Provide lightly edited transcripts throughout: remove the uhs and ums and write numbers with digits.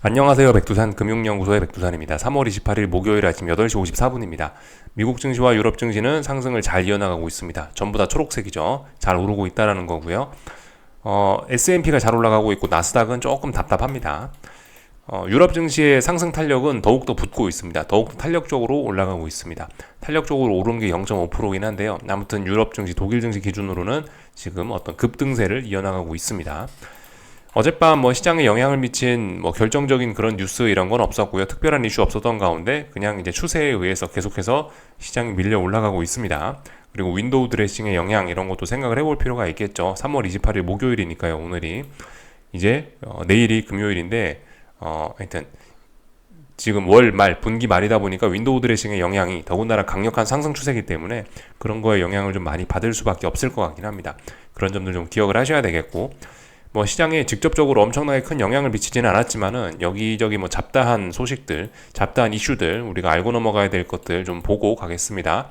안녕하세요. 백두산 금융연구소의 백두산입니다. 3월 28일 목요일 아침 8시 54분입니다. 미국 증시와 유럽 증시는 상승을 잘 이어나가고 있습니다. 전부 다 초록색이죠. 잘 오르고 있다라는 거고요. S&P가 잘 올라가고 있고 나스닥은 조금 답답합니다. 유럽 증시의 상승 탄력은 더욱더 붙고 있습니다. 더욱더 탄력적으로 올라가고 있습니다. 탄력적으로 오른 게 0.5%긴 한데요. 아무튼 유럽 증시, 독일 증시 기준으로는 지금 어떤 급등세를 이어나가고 있습니다. 어젯밤 시장에 영향을 미친 결정적인 그런 뉴스 이런 건 없었고요. 특별한 이슈 없었던 가운데 그냥 이제 추세에 의해서 계속해서 시장이 밀려 올라가고 있습니다. 그리고 윈도우 드레싱의 영향 이런 것도 생각을 해볼 필요가 있겠죠. 3월 28일 목요일이니까요. 오늘이 이제 내일이 금요일인데 하여튼 지금 월 말 분기 말이다 보니까 윈도우 드레싱의 영향이 더군다나 강력한 상승 추세이기 때문에 그런 거에 영향을 좀 많이 받을 수밖에 없을 것 같긴 합니다. 그런 점들 좀 기억을 하셔야 되겠고 시장에 직접적으로 엄청나게 큰 영향을 미치지는 않았지만은 여기저기 잡다한 소식들, 잡다한 이슈들 우리가 알고 넘어가야 될 것들 좀 보고 가겠습니다.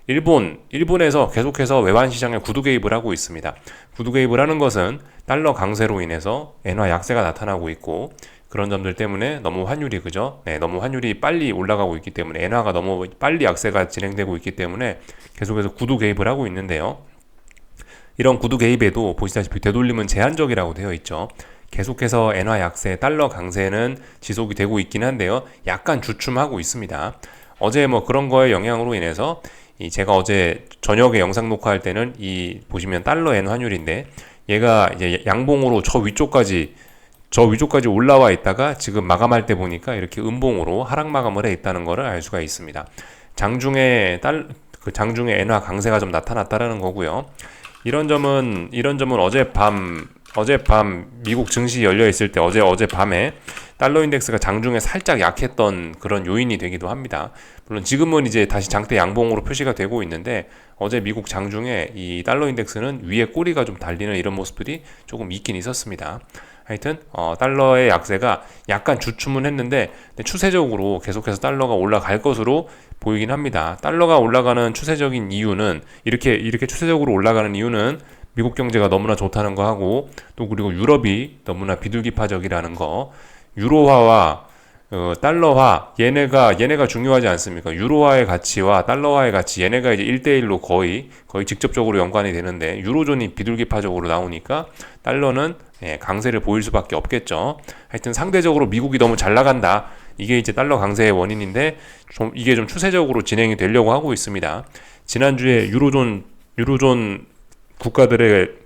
일본에서 계속해서 외환 시장에 구두 개입을 하고 있습니다. 구두 개입을 하는 것은 달러 강세로 인해서 엔화 약세가 나타나고 있고 그런 점들 때문에 너무 환율이 그죠? 네, 너무 환율이 빨리 올라가고 있기 때문에 엔화가 너무 빨리 약세가 진행되고 있기 때문에 계속해서 구두 개입을 하고 있는데요. 이런 구두 개입에도 보시다시피 되돌림은 제한적이라고 되어 있죠. 계속해서 엔화 약세, 달러 강세는 지속이 되고 있긴 한데요. 약간 주춤하고 있습니다. 어제 그런 거의 영향으로 인해서 제가 어제 저녁에 영상 녹화할 때는 보시면 달러 엔 환율인데 얘가 이제 양봉으로 저 위쪽까지 올라와 있다가 지금 마감할 때 보니까 이렇게 음봉으로 하락 마감을 해 있다는 것을 알 수가 있습니다. 장중에 엔화 강세가 좀 나타났다라는 거고요. 이런 점은 어젯밤 미국 증시 열려 있을 때 어젯밤에 달러 인덱스가 장중에 살짝 약했던 그런 요인이 되기도 합니다. 물론 지금은 이제 다시 장대 양봉으로 표시가 되고 있는데 어제 미국 장중에 이 달러 인덱스는 위에 꼬리가 좀 달리는 이런 모습들이 조금 있긴 있었습니다. 하여튼 달러의 약세가 약간 주춤은 했는데 추세적으로 계속해서 달러가 올라갈 것으로 보이긴 합니다. 달러가 올라가는 추세적인 이유는 이렇게 추세적으로 올라가는 이유는 미국 경제가 너무나 좋다는 거 하고 또 그리고 유럽이 너무나 비둘기파적이라는 거 유로화와 달러화 얘네가 중요하지 않습니까? 유로화의 가치와 달러화의 가치 얘네가 이제 1대1로 거의 직접적으로 연관이 되는데 유로존이 비둘기파적으로 나오니까 달러는 강세를 보일 수밖에 없겠죠. 하여튼 상대적으로 미국이 너무 잘 나간다. 이게 이제 달러 강세의 원인인데 이게 좀 추세적으로 진행이 되려고 하고 있습니다. 지난주에 유로존 국가들의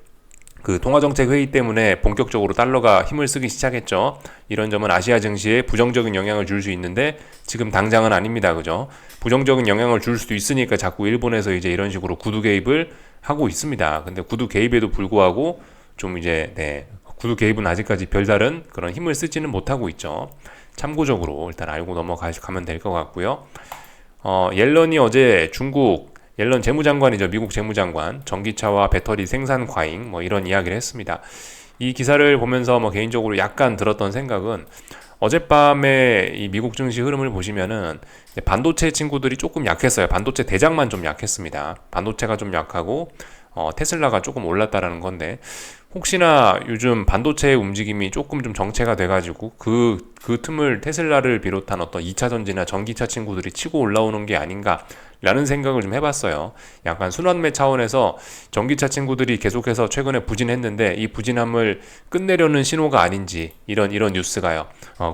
그 통화정책 회의 때문에 본격적으로 달러가 힘을 쓰기 시작했죠. 이런 점은 아시아 증시에 부정적인 영향을 줄 수 있는데 지금 당장은 아닙니다. 그죠? 부정적인 영향을 줄 수도 있으니까 자꾸 일본에서 이제 이런 식으로 구두 개입을 하고 있습니다. 근데 구두 개입에도 불구하고 좀 이제 구두 개입은 아직까지 별다른 그런 힘을 쓰지는 못하고 있죠. 참고적으로 일단 알고 넘어가면 될 것 같고요. 옐런이 어제 옐런 재무장관이죠. 미국 재무장관. 전기차와 배터리 생산 과잉 이런 이야기를 했습니다. 이 기사를 보면서 개인적으로 약간 들었던 생각은 어젯밤에 이 미국 증시 흐름을 보시면은 반도체 친구들이 조금 약했어요. 반도체 대장만 좀 약했습니다. 반도체가 좀 약하고 테슬라가 조금 올랐다라는 건데 혹시나 요즘 반도체의 움직임이 조금 좀 정체가 돼가지고 그 틈을 테슬라를 비롯한 어떤 2차 전지나 전기차 친구들이 치고 올라오는 게 아닌가 라는 생각을 좀 해봤어요. 약간 순환매 차원에서 전기차 친구들이 계속해서 최근에 부진했는데 이 부진함을 끝내려는 신호가 아닌지 이런 뉴스가요.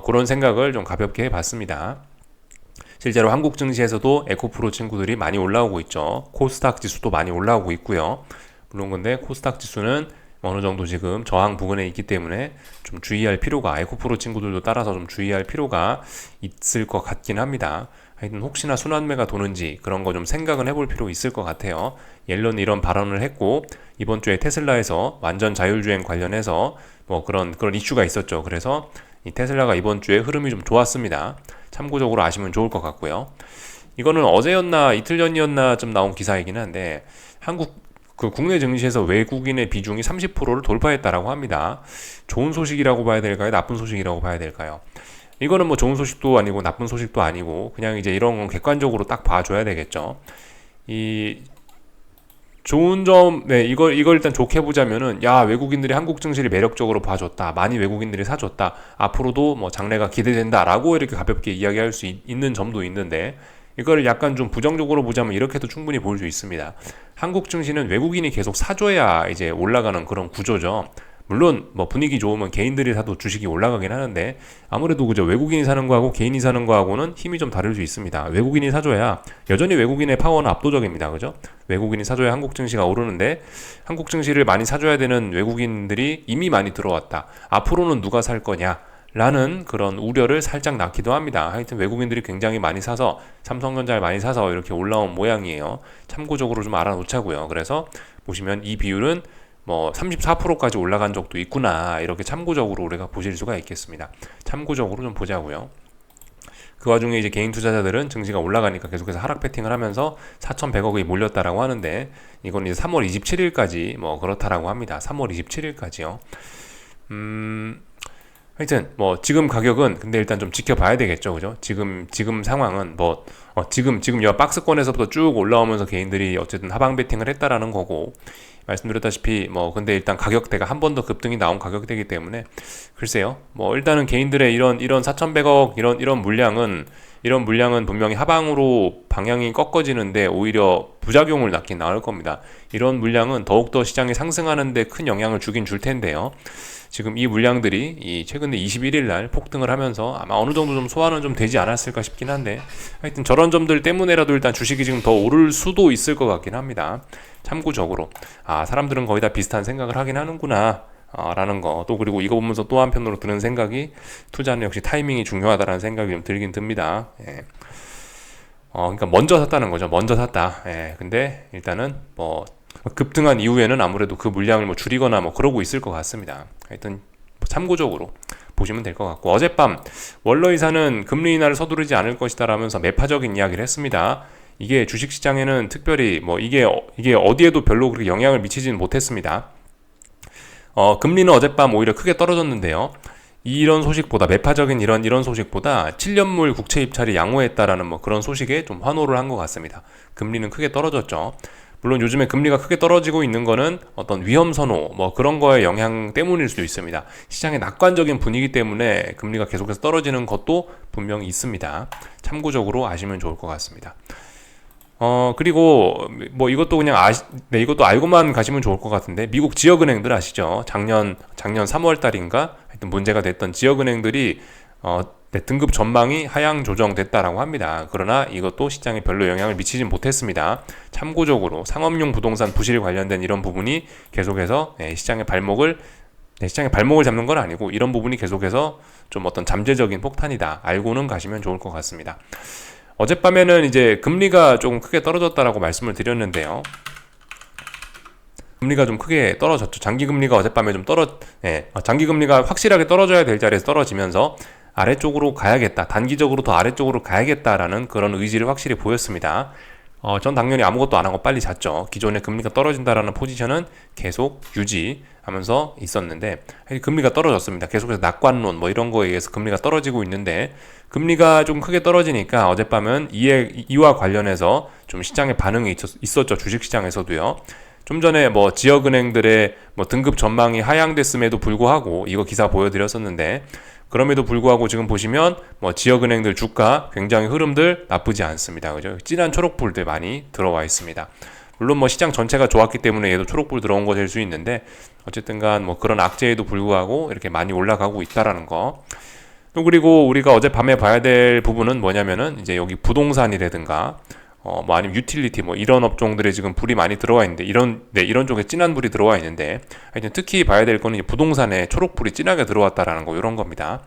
그런 생각을 좀 가볍게 해봤습니다. 실제로 한국 증시에서도 에코프로 친구들이 많이 올라오고 있죠. 코스닥 지수도 많이 올라오고 있고요. 물론 근데 코스닥 지수는 어느 정도 지금 저항 부근에 있기 때문에 좀 주의할 필요가 에코프로 친구들도 따라서 좀 주의할 필요가 있을 것 같긴 합니다. 하여튼 혹시나 순환매가 도는지 그런 거 좀 생각은 해볼 필요 있을 것 같아요. 옐런이 이런 발언을 했고 이번 주에 테슬라에서 완전 자율주행 관련해서 그런 이슈가 있었죠. 그래서 이 테슬라가 이번 주에 흐름이 좀 좋았습니다. 참고적으로 아시면 좋을 것 같고요. 이거는 어제였나 이틀 전이었나 좀 나온 기사이긴 한데 국내 증시에서 외국인의 비중이 30%를 돌파했다라고 합니다. 좋은 소식이라고 봐야 될까요? 나쁜 소식이라고 봐야 될까요? 이거는 좋은 소식도 아니고 나쁜 소식도 아니고 그냥 이제 이런 건 객관적으로 딱 봐줘야 되겠죠. 이 좋은 점, 네, 이걸 일단 좋게 보자면은, 야, 외국인들이 한국 증시를 매력적으로 봐줬다. 많이 외국인들이 사줬다. 앞으로도 뭐 장래가 기대된다라고 이렇게 가볍게 이야기할 수 있는 점도 있는데, 이걸 약간 좀 부정적으로 보자면 이렇게도 충분히 볼 수 있습니다. 한국 증시는 외국인이 계속 사줘야 이제 올라가는 그런 구조죠. 물론 뭐 분위기 좋으면 개인들이 사도 주식이 올라가긴 하는데 아무래도 그죠, 외국인이 사는 거하고 개인이 사는 거하고는 힘이 좀 다를 수 있습니다. 외국인이 사줘야 여전히 외국인의 파워는 압도적입니다. 그죠? 외국인이 사줘야 한국 증시가 오르는데 한국 증시를 많이 사줘야 되는 외국인들이 이미 많이 들어왔다. 앞으로는 누가 살 거냐? 라는 그런 우려를 살짝 낳기도 합니다. 하여튼 외국인들이 굉장히 많이 사서 삼성전자를 많이 사서 이렇게 올라온 모양이에요. 참고적으로 좀 알아놓자고요. 그래서 보시면 이 비율은 뭐 34%까지 올라간 적도 있구나, 이렇게 참고적으로 우리가 보실 수가 있겠습니다. 참고적으로 좀 보자고요. 그 와중에 이제 개인 투자자들은 증시가 올라가니까 계속해서 하락 배팅을 하면서 4,100억이 몰렸다라고 하는데 이건 이제 3월 27일까지 뭐 그렇다라고 합니다. 3월 27일까지요. 하여튼 뭐 지금 가격은 근데 일단 좀 지켜봐야 되겠죠, 그죠? 지금 상황은 뭐 지금 여 박스권에서부터 쭉 올라오면서 개인들이 어쨌든 하방 베팅을 했다라는 거고, 말씀드렸다시피 뭐 근데 일단 가격대가 한 번 더 급등이 나온 가격대이기 때문에 글쎄요, 뭐 일단은 개인들의 이런 4,100억 이런 물량은 분명히 하방으로 방향이 꺾어지는데 오히려 부작용을 낳긴 나올 겁니다. 이런 물량은 더욱더 시장이 상승하는데 큰 영향을 주긴 줄 텐데요. 지금 이 물량들이 이 최근에 21일 날 폭등을 하면서 아마 어느 정도 좀 소화는 좀 되지 않았을까 싶긴 한데, 하여튼 저런 점들 때문에라도 일단 주식이 지금 더 오를 수도 있을 것 같긴 합니다. 참고적으로 사람들은 거의 다 비슷한 생각을 하긴 하는구나 라는 거, 또 그리고 이거 보면서 또 한편으로 드는 생각이, 투자는 역시 타이밍이 중요하다라는 생각이 좀 들긴 듭니다. 그러니까 먼저 샀다는 거죠. 먼저 샀다. 근데 일단은 뭐 급등한 이후에는 아무래도 그 물량을 뭐 줄이거나 뭐 그러고 있을 것 같습니다. 하여튼 참고적으로 보시면 될 것 같고, 어젯밤 월러이사는 금리 인하를 서두르지 않을 것이다 라면서 매파적인 이야기를 했습니다. 이게 주식시장에는 특별히 뭐 이게 어디에도 별로 그렇게 영향을 미치지는 못했습니다. 금리는 어젯밤 오히려 크게 떨어졌는데요. 이런 소식보다, 매파적인 이런 소식보다 7년물 국채 입찰이 양호했다라는 뭐 그런 소식에 좀 환호를 한 것 같습니다. 금리는 크게 떨어졌죠. 물론 요즘에 금리가 크게 떨어지고 있는 거는 어떤 위험 선호 뭐 그런 거의 영향 때문일 수도 있습니다. 시장의 낙관적인 분위기 때문에 금리가 계속해서 떨어지는 것도 분명히 있습니다. 참고적으로 아시면 좋을 것 같습니다. 그리고 뭐 이것도 그냥 이것도 알고만 가시면 좋을 것 같은데, 미국 지역은행들 아시죠? 작년 3월 달인가 하여튼 문제가 됐던 지역은행들이 등급 전망이 하향 조정됐다라고 합니다. 그러나 이것도 시장에 별로 영향을 미치진 못했습니다. 참고적으로 상업용 부동산 부실 관련된 이런 부분이 계속해서 시장의 발목을 잡는 건 아니고, 이런 부분이 계속해서 좀 어떤 잠재적인 폭탄이다, 알고는 가시면 좋을 것 같습니다. 어젯밤에는 이제 금리가 조금 크게 떨어졌다라고 말씀을 드렸는데요. 금리가 좀 크게 떨어졌죠. 장기금리가 어젯밤에 좀 장기금리가 확실하게 떨어져야 될 자리에서 떨어지면서 아래쪽으로 가야겠다, 단기적으로 더 아래쪽으로 가야겠다라는 그런 의지를 확실히 보였습니다. 전 당연히 아무것도 안 하고 빨리 잤죠. 기존에 금리가 떨어진다라는 포지션은 계속 유지하면서 있었는데 금리가 떨어졌습니다. 계속해서 낙관론 뭐 이런 거에 의해서 금리가 떨어지고 있는데, 금리가 좀 크게 떨어지니까 어젯밤은 이와 관련해서 좀 시장의 반응이 있었죠. 주식시장에서도요. 좀 전에 뭐 지역은행들의 뭐 등급 전망이 하향됐음에도 불구하고, 이거 기사 보여드렸었는데, 그럼에도 불구하고 지금 보시면 뭐 지역은행들 주가 굉장히 흐름들 나쁘지 않습니다. 그죠? 진한 초록불들 많이 들어와 있습니다. 물론 뭐 시장 전체가 좋았기 때문에 얘도 초록불 들어온 거 될 수 있는데, 어쨌든간 뭐 그런 악재에도 불구하고 이렇게 많이 올라가고 있다라는 거. 또 그리고 우리가 어젯밤에 봐야 될 부분은 뭐냐면은 이제 여기 부동산이라든가 뭐 아니면 유틸리티 뭐 이런 업종들에 지금 불이 많이 들어와 있는데, 이런 쪽에 진한 불이 들어와 있는데, 하여튼 특히 봐야 될 거는 부동산에 초록불이 진하게 들어왔다라는 거, 이런 겁니다.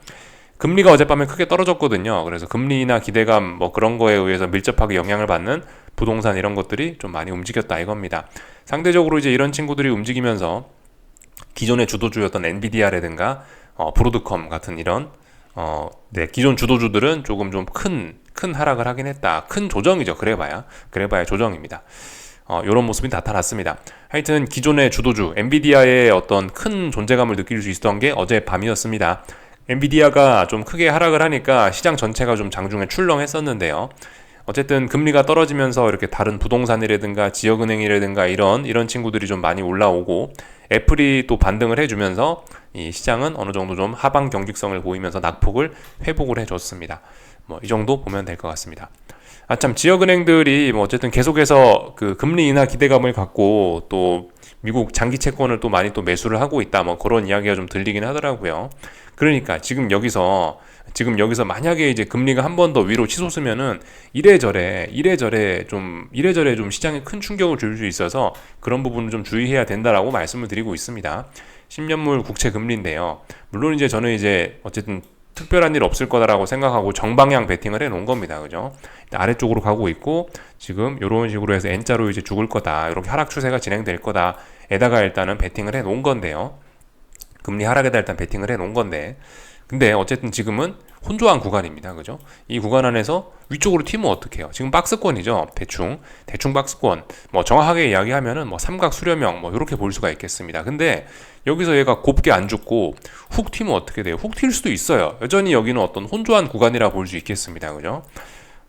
금리가 어젯밤에 크게 떨어졌거든요. 그래서 금리나 기대감 뭐 그런 거에 의해서 밀접하게 영향을 받는 부동산 이런 것들이 좀 많이 움직였다 이겁니다. 상대적으로 이제 이런 친구들이 움직이면서 기존의 주도주였던 엔비디아라든가 브로드컴 같은 이런 기존 주도주들은 조금 좀 큰 하락을 하긴 했다. 큰 조정이죠. 그래봐야 조정입니다. 이런 모습이 나타났습니다. 하여튼 기존의 주도주 엔비디아의 어떤 큰 존재감을 느낄 수 있었던 게 어제 밤이었습니다. 엔비디아가 좀 크게 하락을 하니까 시장 전체가 좀 장중에 출렁했었는데요. 어쨌든 금리가 떨어지면서 이렇게 다른 부동산이라든가 지역은행이라든가 이런 친구들이 좀 많이 올라오고 애플이 또 반등을 해주면서 이 시장은 어느 정도 좀 하방 경직성을 보이면서 낙폭을 회복을 해줬습니다. 뭐 이 정도 보면 될 것 같습니다. 참 지역은행들이 뭐 어쨌든 계속해서 그 금리 인하 기대감을 갖고 또 미국 장기 채권을 또 많이 또 매수를 하고 있다, 뭐 그런 이야기가 좀 들리긴 하더라고요. 그러니까 지금 여기서 만약에 이제 금리가 한 번 더 위로 치솟으면은 이래저래 좀 시장에 큰 충격을 줄 수 있어서 그런 부분을 좀 주의해야 된다라고 말씀을 드리고 있습니다. 10년물 국채 금리인데요. 물론 이제 저는 이제 어쨌든 특별한 일 없을 거다라고 생각하고 정방향 베팅을 해 놓은 겁니다. 그죠? 아래쪽으로 가고 있고 지금 이런 식으로 해서 N자로 이제 죽을 거다. 이렇게 하락 추세가 진행될 거다. 에다가 일단은 베팅을 해 놓은 건데요. 금리 하락에다 일단 베팅을 해 놓은 건데, 근데 어쨌든 지금은 혼조한 구간입니다. 그죠? 이 구간 안에서 위쪽으로 튀면 어떡해요? 지금 박스권이죠. 대충 박스권. 뭐 정확하게 이야기하면은 뭐 삼각 수렴형 뭐 이렇게 볼 수가 있겠습니다. 근데 여기서 얘가 곱게 안 죽고 훅 튀면 어떻게 돼요? 훅 튈 수도 있어요. 여전히 여기는 어떤 혼조한 구간이라 볼 수 있겠습니다. 그죠?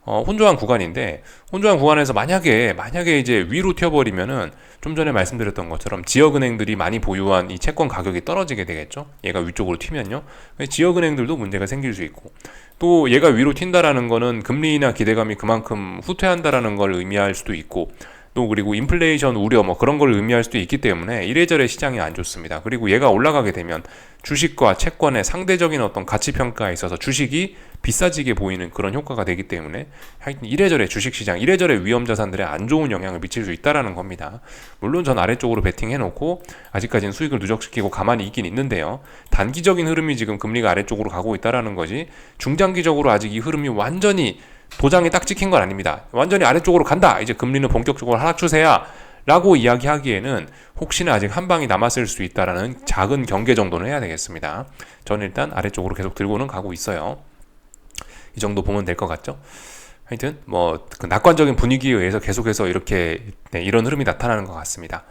혼조한 구간인데, 혼조한 구간에서 만약에 이제 위로 튀어버리면은 좀 전에 말씀드렸던 것처럼 지역은행들이 많이 보유한 이 채권 가격이 떨어지게 되겠죠. 얘가 위쪽으로 튀면요. 지역은행들도 문제가 생길 수 있고, 또 얘가 위로 튄다라는 거는 금리나 기대감이 그만큼 후퇴한다라는 걸 의미할 수도 있고, 또 그리고 인플레이션 우려 뭐 그런 걸 의미할 수도 있기 때문에 이래저래 시장이 안 좋습니다. 그리고 얘가 올라가게 되면 주식과 채권의 상대적인 어떤 가치 평가에 있어서 주식이 비싸지게 보이는 그런 효과가 되기 때문에 하여튼 이래저래 주식시장, 이래저래 위험자산들에 안 좋은 영향을 미칠 수 있다라는 겁니다. 물론 전 아래쪽으로 베팅해놓고 아직까지는 수익을 누적시키고 가만히 있긴 있는데요. 단기적인 흐름이 지금 금리가 아래쪽으로 가고 있다라는 거지, 중장기적으로 아직 이 흐름이 완전히 도장이 딱 찍힌 건 아닙니다. 완전히 아래쪽으로 간다, 이제 금리는 본격적으로 하락 추세야 라고 이야기하기에는 혹시나 아직 한 방이 남았을 수 있다라는 작은 경계 정도는 해야 되겠습니다. 저는 일단 아래쪽으로 계속 들고는 가고 있어요. 이 정도 보면 될 것 같죠? 하여튼 뭐 그 낙관적인 분위기에 의해서 계속해서 이렇게 이런 흐름이 나타나는 것 같습니다.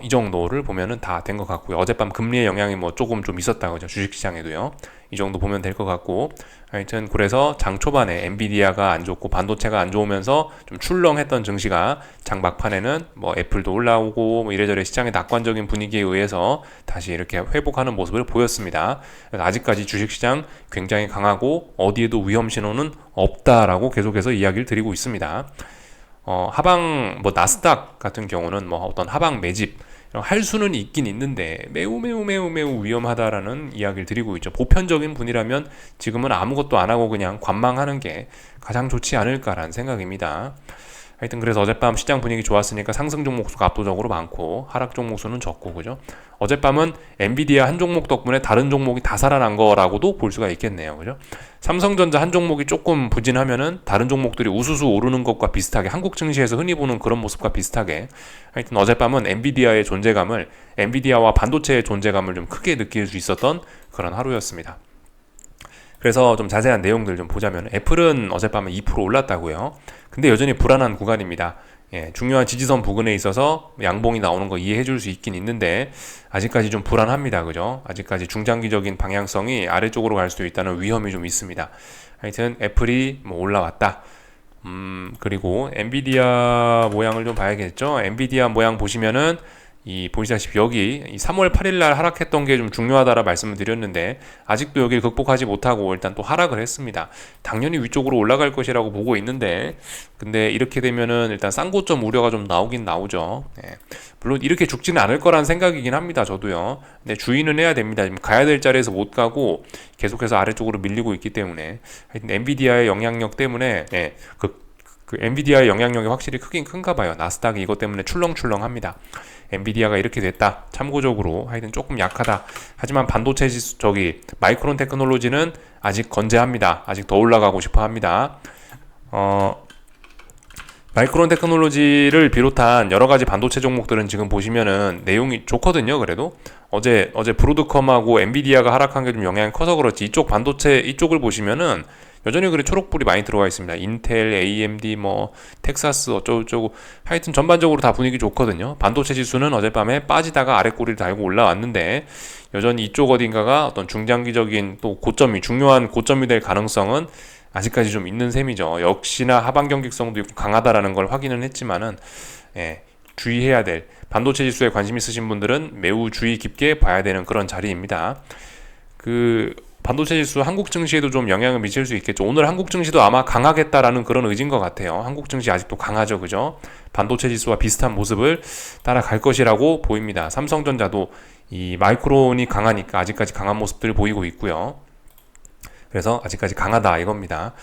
이 정도를 보면은 다 된 것 같고요. 어젯밤 금리의 영향이 뭐 조금 좀 있었다고죠. 주식시장에도요. 이 정도 보면 될 것 같고, 하여튼 그래서 장 초반에 엔비디아가 안 좋고 반도체가 안 좋으면서 좀 출렁했던 증시가 장 막판에는 뭐 애플도 올라오고 뭐 이래저래 시장의 낙관적인 분위기에 의해서 다시 이렇게 회복하는 모습을 보였습니다. 아직까지 주식시장 굉장히 강하고 어디에도 위험 신호는 없다라고 계속해서 이야기를 드리고 있습니다. 하방 뭐 나스닥 같은 경우는 뭐 어떤 하방 매집 할 수는 있긴 있는데 매우 위험하다라는 이야기를 드리고 있죠. 보편적인 분이라면 지금은 아무것도 안 하고 그냥 관망하는 게 가장 좋지 않을까라는 생각입니다. 하여튼 그래서 어젯밤 시장 분위기 좋았으니까 상승 종목 수가 압도적으로 많고 하락 종목 수는 적고, 그죠? 어젯밤은 엔비디아 한 종목 덕분에 다른 종목이 다 살아난 거라고도 볼 수가 있겠네요. 그죠? 삼성전자 한 종목이 조금 부진하면은 다른 종목들이 우수수 오르는 것과 비슷하게, 한국 증시에서 흔히 보는 그런 모습과 비슷하게, 하여튼 어젯밤은 엔비디아와 반도체의 존재감을 좀 크게 느낄 수 있었던 그런 하루였습니다. 그래서 좀 자세한 내용들 좀 보자면, 애플은 어젯밤에 2% 올랐다고요. 근데 여전히 불안한 구간입니다. 중요한 지지선 부근에 있어서 양봉이 나오는 거 이해해 줄 수 있긴 있는데 아직까지 좀 불안합니다. 그죠? 아직까지 중장기적인 방향성이 아래쪽으로 갈 수도 있다는 위험이 좀 있습니다. 하여튼 애플이 뭐 올라왔다. 그리고 엔비디아 모양을 좀 봐야겠죠. 엔비디아 모양 보시면은 보시다시피 여기 3월 8일 날 하락했던 게 좀 중요하다라 말씀을 드렸는데 아직도 여기를 극복하지 못하고 일단 또 하락을 했습니다. 당연히 위쪽으로 올라갈 것이라고 보고 있는데, 근데 이렇게 되면은 일단 쌍고점 우려가 좀 나오긴 나오죠. 물론 이렇게 죽지는 않을 거란 생각이긴 합니다. 저도요. 근데 주의는 해야 됩니다. 지금 가야 될 자리에서 못 가고 계속해서 아래쪽으로 밀리고 있기 때문에, 하여튼 엔비디아의 영향력 때문에 그 엔비디아의 영향력이 확실히 크긴 큰가 봐요. 나스닥이 이것 때문에 출렁출렁합니다. 엔비디아가 이렇게 됐다. 참고적으로 하여튼 조금 약하다. 하지만 반도체 지수 마이크론 테크놀로지는 아직 건재합니다. 아직 더 올라가고 싶어 합니다. 마이크론 테크놀로지를 비롯한 여러 가지 반도체 종목들은 지금 보시면은 내용이 좋거든요. 그래도 어제 브로드컴하고 엔비디아가 하락한 게 좀 영향이 커서 그렇지, 이쪽 반도체 이쪽을 보시면은 여전히 그래 초록불이 많이 들어가 있습니다. 인텔, AMD, 뭐 텍사스 어쩌고저쩌고 하여튼 전반적으로 다 분위기 좋거든요. 반도체 지수는 어젯밤에 빠지다가 아래 꼬리를 달고 올라왔는데 여전히 이쪽 어딘가가 어떤 중장기적인 또 중요한 고점이 될 가능성은 아직까지 좀 있는 셈이죠. 역시나 하방 경직성도 있고 강하다라는 걸 확인은 했지만은 주의해야 될, 반도체 지수에 관심 있으신 분들은 매우 주의 깊게 봐야 되는 그런 자리입니다. 그 반도체 지수 한국 증시에도 좀 영향을 미칠 수 있겠죠. 오늘 한국 증시도 아마 강하겠다라는 그런 의지인 것 같아요. 한국 증시 아직도 강하죠, 그죠? 반도체 지수와 비슷한 모습을 따라갈 것이라고 보입니다. 삼성전자도 이 마이크론이 강하니까 아직까지 강한 모습들을 보이고 있고요. 그래서 아직까지 강하다 이겁니다.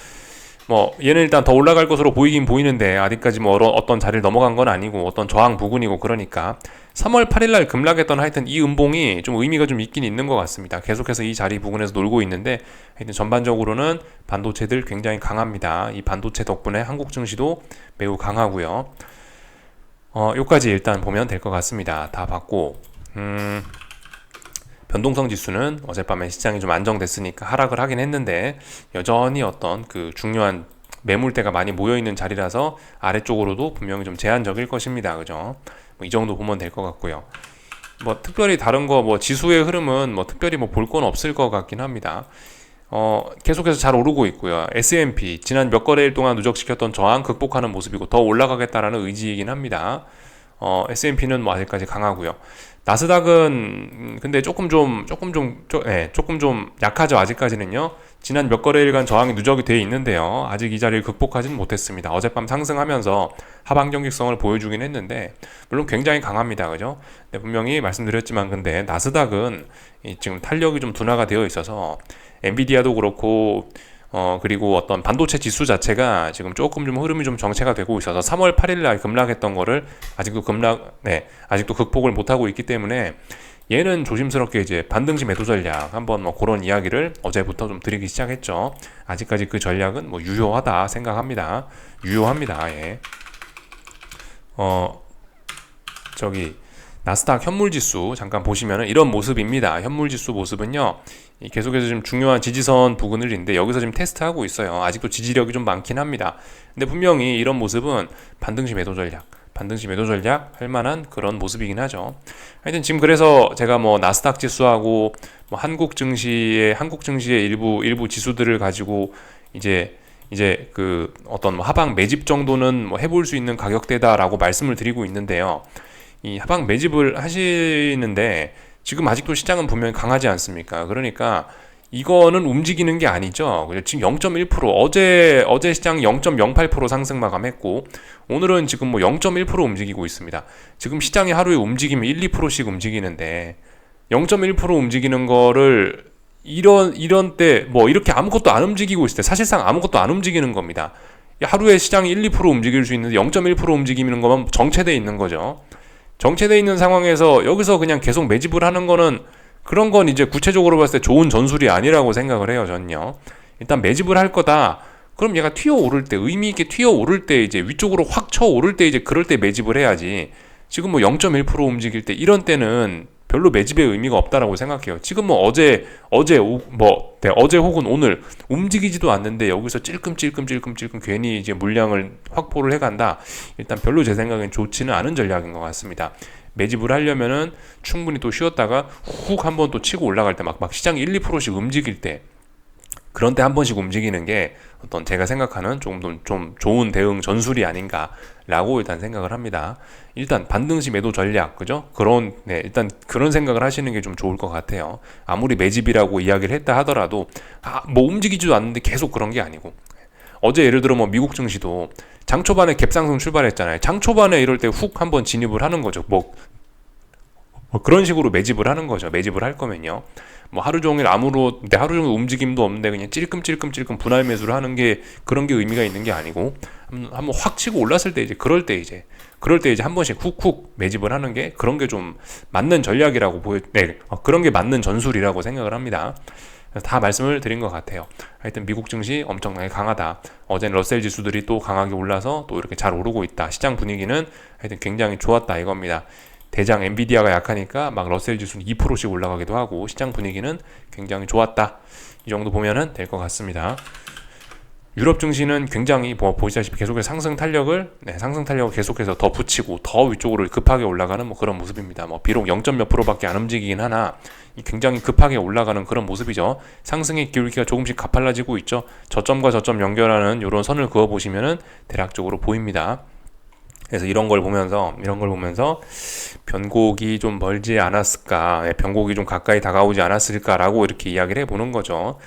뭐 얘는 일단 더 올라갈 것으로 보이긴 보이는데 아직까지 뭐 어떤 자리를 넘어간 건 아니고 어떤 저항 부근이고, 그러니까 3월 8일날 급락했던 하여튼 이 음봉이 좀 의미가 좀 있긴 있는 것 같습니다. 계속해서 이 자리 부근에서 놀고 있는데 하여튼 전반적으로는 반도체들 굉장히 강합니다. 이 반도체 덕분에 한국 증시도 매우 강하고요. 요까지 일단 보면 될 것 같습니다. 다 봤고 변동성 지수는 어젯밤에 시장이 좀 안정됐으니까 하락을 하긴 했는데 여전히 어떤 그 중요한 매물대가 많이 모여있는 자리라서 아래쪽으로도 분명히 좀 제한적일 것입니다. 그죠? 뭐 이 정도 보면 될 것 같고요. 뭐 특별히 다른 거 뭐 지수의 흐름은 뭐 특별히 뭐 볼 건 없을 것 같긴 합니다. 계속해서 잘 오르고 있고요. S&P 지난 몇 거래일 동안 누적시켰던 저항 극복하는 모습이고 더 올라가겠다라는 의지이긴 합니다. S&P는 뭐 아직까지 강하고요. 나스닥은 근데 조금 좀 약하죠. 아직까지는요. 지난 몇 거래일간 저항이 누적이 되어 있는데요. 아직 이 자리를 극복하지는 못했습니다. 어젯밤 상승하면서 하방 경직성을 보여주긴 했는데 물론 굉장히 강합니다. 그죠? 네, 분명히 말씀드렸지만 근데 나스닥은 지금 탄력이 좀 둔화가 되어 있어서 엔비디아도 그렇고 그리고 어떤 반도체 지수 자체가 지금 조금 좀 흐름이 좀 정체가 되고 있어서 3월 8일 날 급락했던 거를 아직도 극복을 못하고 있기 때문에 얘는 조심스럽게 이제 반등시 매도 전략 한번 뭐 그런 이야기를 어제부터 좀 드리기 시작했죠. 아직까지 그 전략은 뭐 유효하다 생각합니다. 유효합니다. 예. 나스닥 현물지수 잠깐 보시면은 이런 모습입니다. 현물지수 모습은요, 계속해서 좀 중요한 지지선 부근을 있는데 여기서 지금 테스트하고 있어요. 아직도 지지력이 좀 많긴 합니다. 근데 분명히 이런 모습은 반등시 매도 전략 할 만한 그런 모습이긴 하죠. 하여튼 지금 그래서 제가 뭐 나스닥 지수하고 뭐 한국 증시의 일부 지수들을 가지고 이제 그 어떤 뭐 하방 매집 정도는 뭐 해볼 수 있는 가격대다라고 말씀을 드리고 있는데요. 이 하방 매집을 하시는데 지금 아직도 시장은 분명히 강하지 않습니까? 그러니까 이거는 움직이는 게 아니죠. 지금 0.1% 어제 시장 0.08% 상승 마감했고 오늘은 지금 뭐 0.1% 움직이고 있습니다. 지금 시장이 하루에 움직이면 1, 2%씩 움직이는데 0.1% 움직이는 거를 이런 때 뭐 이렇게 아무것도 안 움직이고 있을 때 사실상 아무것도 안 움직이는 겁니다. 하루에 시장이 1, 2% 움직일 수 있는데 0.1% 움직이는 거면 정체되어 있는 거죠. 정체되어 있는 상황에서 여기서 그냥 계속 매집을 하는 거는 그런 건 이제 구체적으로 봤을 때 좋은 전술이 아니라고 생각을 해요, 전요. 일단 매집을 할 거다. 그럼 얘가 튀어오를 때, 의미 있게 튀어오를 때, 이제 위쪽으로 확 쳐오를 때, 이제 그럴 때 매집을 해야지. 지금 뭐 0.1% 움직일 때, 이런 때는 별로 매집의 의미가 없다라고 생각해요. 지금 뭐 어제 혹은 오늘 움직이지도 않는데 여기서 찔끔찔끔 괜히 이제 물량을 확보를 해간다. 일단 별로 제 생각엔 좋지는 않은 전략인 것 같습니다. 매집을 하려면은 충분히 또 쉬었다가 훅 한번 또 치고 올라갈 때 막 시장이 1, 2%씩 움직일 때 그런 때 한 번씩 움직이는 게 어떤 제가 생각하는 좀 좋은 대응 전술이 아닌가라고 일단 생각을 합니다. 일단 반등시 매도 전략, 그죠? 일단 그런 생각을 하시는 게 좀 좋을 것 같아요. 아무리 매집이라고 이야기를 했다 하더라도 뭐 움직이지도 않는데 계속 그런 게 아니고 어제 예를 들어 뭐 미국 증시도 장 초반에 갭상승 출발했잖아요. 장 초반에 이럴 때 훅 한번 진입을 하는 거죠. 뭐 그런 식으로 매집을 하는 거죠. 매집을 할 거면요. 뭐 하루 종일 하루 종일 움직임도 없는데 그냥 찔끔 분할 매수를 하는 게 그런 게 의미가 있는 게 아니고 한번 확 치고 올랐을 때 이제 그럴 때 이제 한 번씩 훅 매집을 하는 게 그런 게 좀 맞는 전략이라고 그런 게 맞는 전술이라고 생각을 합니다. 다 말씀을 드린 것 같아요. 하여튼 미국 증시 엄청나게 강하다. 어제는 러셀 지수들이 또 강하게 올라서 또 이렇게 잘 오르고 있다. 시장 분위기는 하여튼 굉장히 좋았다 이겁니다. 대장 엔비디아가 약하니까 막 러셀 지수는 2%씩 올라가기도 하고 시장 분위기는 굉장히 좋았다. 이 정도 보면은 될 것 같습니다. 유럽 증시는 굉장히 뭐 보시다시피 계속해서 상승 탄력을 계속해서 더 붙이고 더 위쪽으로 급하게 올라가는 뭐 그런 모습입니다. 뭐 비록 0. 몇 프로밖에 안 움직이긴 하나 굉장히 급하게 올라가는 그런 모습이죠. 상승의 기울기가 조금씩 가팔라지고 있죠. 저점과 저점 연결하는 이런 선을 그어 보시면은 대략적으로 보입니다. 그래서 이런 걸 보면서 변곡이 좀 멀지 않았을까, 변곡이 좀 가까이 다가오지 않았을까라고 이렇게 이야기를 해보는 거죠.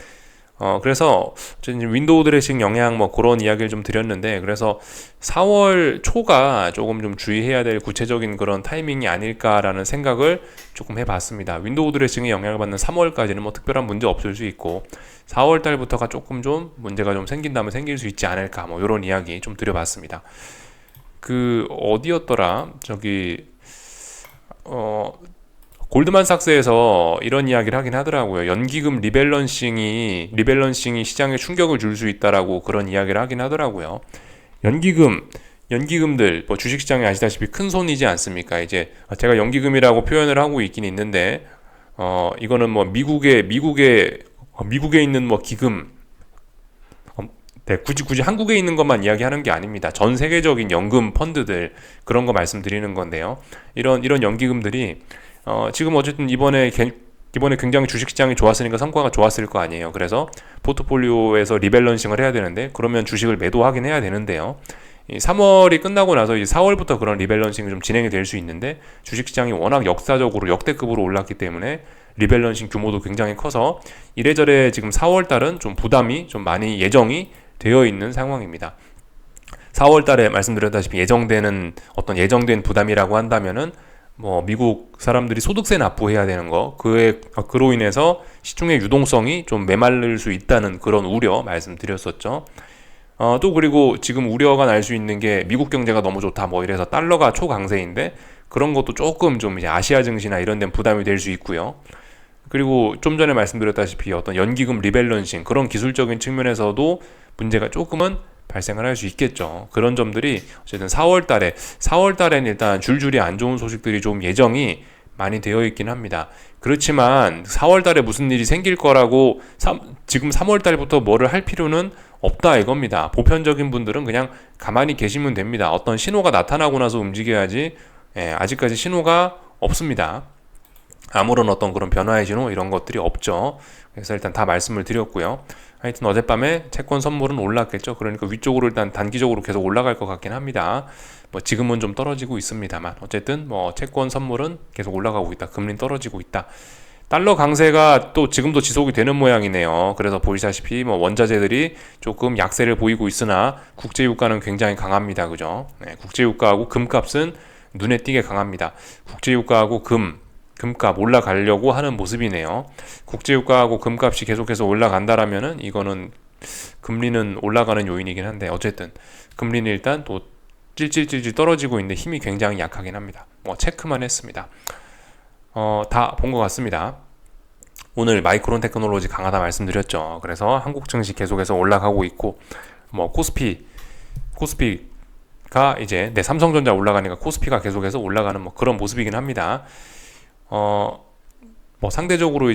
그래서 윈도우 드레싱 영향 뭐 그런 이야기를 좀 드렸는데, 그래서 4월 초가 조금 좀 주의해야 될 구체적인 그런 타이밍이 아닐까라는 생각을 조금 해봤습니다. 윈도우 드레싱의 영향을 받는 3월까지는 뭐 특별한 문제 없을 수 있고 4월 달부터가 조금 좀 문제가 좀 생긴다면 생길 수 있지 않을까, 뭐 이런 이야기 좀 드려봤습니다. 그 어디였더라? 골드만삭스에서 이런 이야기를 하긴 하더라고요. 연기금 리밸런싱이 시장에 충격을 줄 수 있다라고 그런 이야기를 하긴 하더라고요. 연기금들 뭐 주식시장에 아시다시피 큰 손이지 않습니까? 이제 제가 연기금이라고 표현을 하고 있긴 있는데 이거는 뭐 미국에 있는 뭐 기금, 네, 굳이 한국에 있는 것만 이야기하는 게 아닙니다. 전 세계적인 연금 펀드들 그런 거 말씀드리는 건데요. 이런 연기금들이 지금 어쨌든 이번에 굉장히 주식시장이 좋았으니까 성과가 좋았을 거 아니에요. 그래서 포트폴리오에서 리밸런싱을 해야 되는데, 그러면 주식을 매도하긴 해야 되는데요. 3월이 끝나고 나서 이제 4월부터 그런 리밸런싱이 좀 진행이 될 수 있는데, 주식시장이 워낙 역사적으로 역대급으로 올랐기 때문에 리밸런싱 규모도 굉장히 커서 이래저래 지금 4월달은 좀 부담이 좀 많이 예정이 되어 있는 상황입니다. 4월달에 말씀드렸다시피 예정된 부담이라고 한다면은 뭐 미국 사람들이 소득세 납부해야 되는 거, 그로 인해서 시중의 유동성이 좀 메말릴 수 있다는 그런 우려 말씀드렸었죠. 또 그리고 지금 우려가 날 수 있는 게 미국 경제가 너무 좋다 뭐 이래서 달러가 초강세인데, 그런 것도 조금 좀 이제 아시아 증시나 이런 데는 부담이 될 수 있고요. 그리고 좀 전에 말씀드렸다시피 어떤 연기금 리밸런싱 그런 기술적인 측면에서도 문제가 조금은 발생을 할 수 있겠죠. 그런 점들이 어쨌든 4월달에는 일단 줄줄이 안 좋은 소식들이 좀 예정이 많이 되어 있긴 합니다. 그렇지만 4월달에 무슨 일이 생길 거라고 지금 3월달부터 뭐를 할 필요는 없다 이겁니다. 보편적인 분들은 그냥 가만히 계시면 됩니다. 어떤 신호가 나타나고 나서 움직여야지, 아직까지 신호가 없습니다. 아무런 어떤 그런 변화의 신호 이런 것들이 없죠. 그래서 일단 다 말씀을 드렸고요. 하여튼 어젯밤에 채권 선물은 올랐겠죠. 그러니까 위쪽으로 일단 단기적으로 계속 올라갈 것 같긴 합니다. 뭐 지금은 좀 떨어지고 있습니다만 어쨌든 뭐 채권 선물은 계속 올라가고 있다. 금리는 떨어지고 있다. 달러 강세가 또 지금도 지속이 되는 모양이네요. 그래서 보시다시피 뭐 원자재들이 조금 약세를 보이고 있으나 국제유가는 굉장히 강합니다. 그죠? 네, 국제유가하고 금값은 눈에 띄게 강합니다. 국제유가하고 금값 올라가려고 하는 모습이네요. 국제유가하고 금값이 계속해서 올라간다라면은 이거는 금리는 올라가는 요인이긴 한데, 어쨌든 금리는 일단 또 찔찔찔찔 떨어지고 있는데 힘이 굉장히 약하긴 합니다. 뭐 체크만 했습니다. 다 본 것 같습니다. 오늘 마이크론 테크놀로지 강하다 말씀드렸죠. 그래서 한국 증시 계속해서 올라가고 있고, 뭐 코스피가 이제 삼성전자 올라가니까 코스피가 계속해서 올라가는 뭐 그런 모습이긴 합니다. 뭐 상대적으로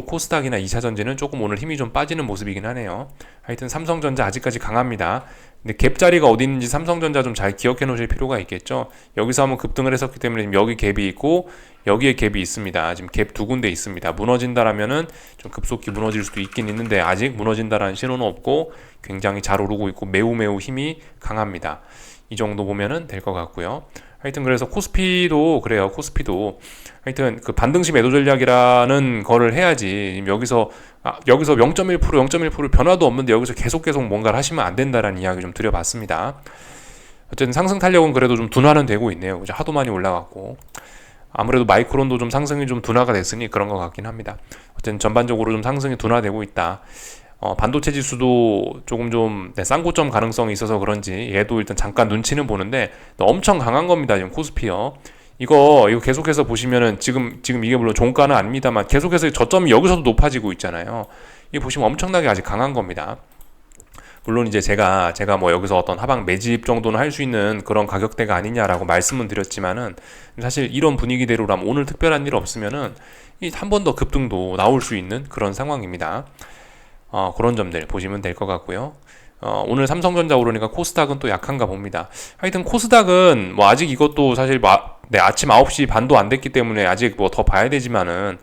코스닥이나 2차전지는 조금 오늘 힘이 좀 빠지는 모습이긴 하네요. 하여튼 삼성전자 아직까지 강합니다. 근데 갭자리가 어디 있는지 삼성전자 좀 잘 기억해 놓으실 필요가 있겠죠. 여기서 한번 급등을 했었기 때문에 지금 여기 갭이 있고 여기에 갭이 있습니다. 지금 갭 두 군데 있습니다. 무너진다라면은 좀 급속히 무너질 수도 있긴 있는데, 아직 무너진다라는 신호는 없고 굉장히 잘 오르고 있고 매우 힘이 강합니다. 이 정도 보면은 될 것 같고요. 하여튼 그래서 코스피도 그래요. 코스피도 하여튼 그 반등시 매도 전략이라는 거를 해야지, 여기서 0.1% 변화도 없는데 여기서 계속 뭔가를 하시면 안 된다라는 이야기 좀 드려봤습니다. 어쨌든 상승 탄력은 그래도 좀 둔화는 되고 있네요. 그죠? 하도 많이 올라갔고 아무래도 마이크론도 좀 상승이 좀 둔화가 됐으니 그런 것 같긴 합니다. 어쨌든 전반적으로 좀 상승이 둔화되고 있다. 반도체 지수도 조금 좀 쌍고점 가능성이 있어서 그런지 얘도 일단 잠깐 눈치는 보는데 엄청 강한 겁니다. 지금 코스피요. 이거 계속해서 보시면은 지금 이게 물론 종가는 아닙니다만 계속해서 저점이 여기서도 높아지고 있잖아요. 이거 보시면 엄청나게 아직 강한 겁니다. 물론 이제 제가 뭐 여기서 어떤 하방 매집 정도는 할 수 있는 그런 가격대가 아니냐라고 말씀은 드렸지만은, 사실 이런 분위기대로라면 오늘 특별한 일 없으면은 한 번 더 급등도 나올 수 있는 그런 상황입니다. 그런 점들 보시면 될 것 같고요. 오늘 삼성전자 오르니까 코스닥은 또 약한가 봅니다. 하여튼 코스닥은 뭐 아직 이것도 사실 네, 아침 9시 반도 안 됐기 때문에 아직 뭐 더 봐야 되지만은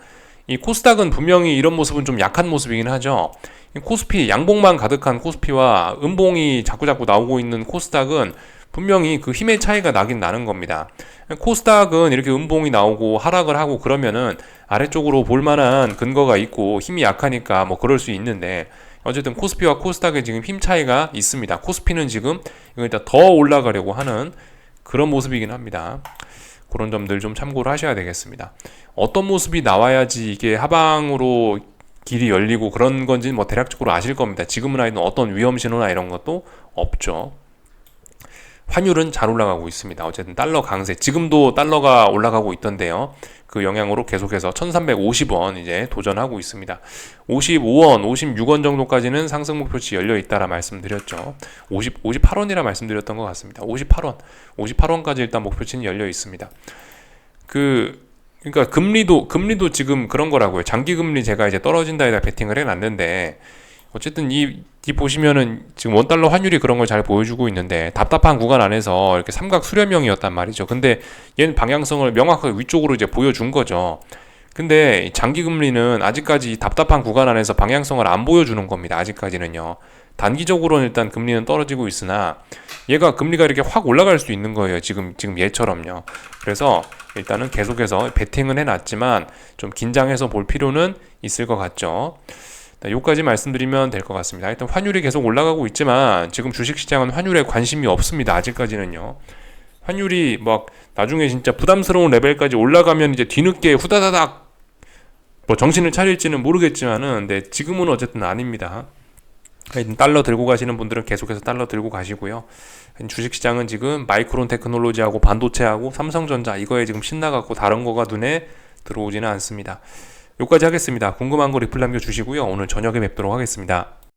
이 코스닥은 분명히 이런 모습은 좀 약한 모습이긴 하죠. 이 코스피 양봉만 가득한 코스피와 음봉이 자꾸자꾸 나오고 있는 코스닥은 분명히 그 힘의 차이가 나긴 나는 겁니다. 코스닥은 이렇게 음봉이 나오고 하락을 하고 그러면은 아래쪽으로 볼만한 근거가 있고 힘이 약하니까 뭐 그럴 수 있는데, 어쨌든 코스피와 코스닥의 지금 힘 차이가 있습니다. 코스피는 지금 일단 더 올라가려고 하는 그런 모습이긴 합니다. 그런 점들 좀 참고를 하셔야 되겠습니다. 어떤 모습이 나와야지 이게 하방으로 길이 열리고 그런 건지는 뭐 대략적으로 아실 겁니다. 지금은 하여튼 어떤 위험 신호나 이런 것도 없죠. 환율은 잘 올라가고 있습니다. 어쨌든 달러 강세, 지금도 달러가 올라가고 있던데요. 그 영향으로 계속해서 1350원 이제 도전하고 있습니다. 55원, 56원 정도까지는 상승 목표치 열려 있다라 말씀드렸죠. 58원이라 말씀드렸던 것 같습니다. 58원까지 일단 목표치는 열려 있습니다. 그러니까 금리도 지금 그런 거라고요. 장기 금리 제가 이제 떨어진다에다 베팅을 해놨는데, 어쨌든 이 보시면은 지금 원달러 환율이 그런 걸 잘 보여주고 있는데, 답답한 구간 안에서 이렇게 삼각 수렴형이었단 말이죠. 근데 얘는 방향성을 명확하게 위쪽으로 이제 보여준 거죠. 근데 장기 금리는 아직까지 답답한 구간 안에서 방향성을 안 보여주는 겁니다. 아직까지는요. 단기적으로는 일단 금리는 떨어지고 있으나 얘가 금리가 이렇게 확 올라갈 수 있는 거예요. 지금 얘처럼요. 그래서 일단은 계속해서 베팅은 해놨지만 좀 긴장해서 볼 필요는 있을 것 같죠. 요까지 말씀드리면 될 것 같습니다. 하여튼 환율이 계속 올라가고 있지만 지금 주식시장은 환율에 관심이 없습니다. 아직까지는요. 환율이 막 나중에 진짜 부담스러운 레벨까지 올라가면 이제 뒤늦게 후다다닥 뭐 정신을 차릴지는 모르겠지만은, 근데 지금은 어쨌든 아닙니다. 하여튼 달러 들고 가시는 분들은 계속해서 달러 들고 가시고요. 주식시장은 지금 마이크론 테크놀로지하고 반도체하고 삼성전자 이거에 지금 신나갖고 다른 거가 눈에 들어오지는 않습니다. 여기까지 하겠습니다. 궁금한 거 리플 남겨주시고요. 오늘 저녁에 뵙도록 하겠습니다.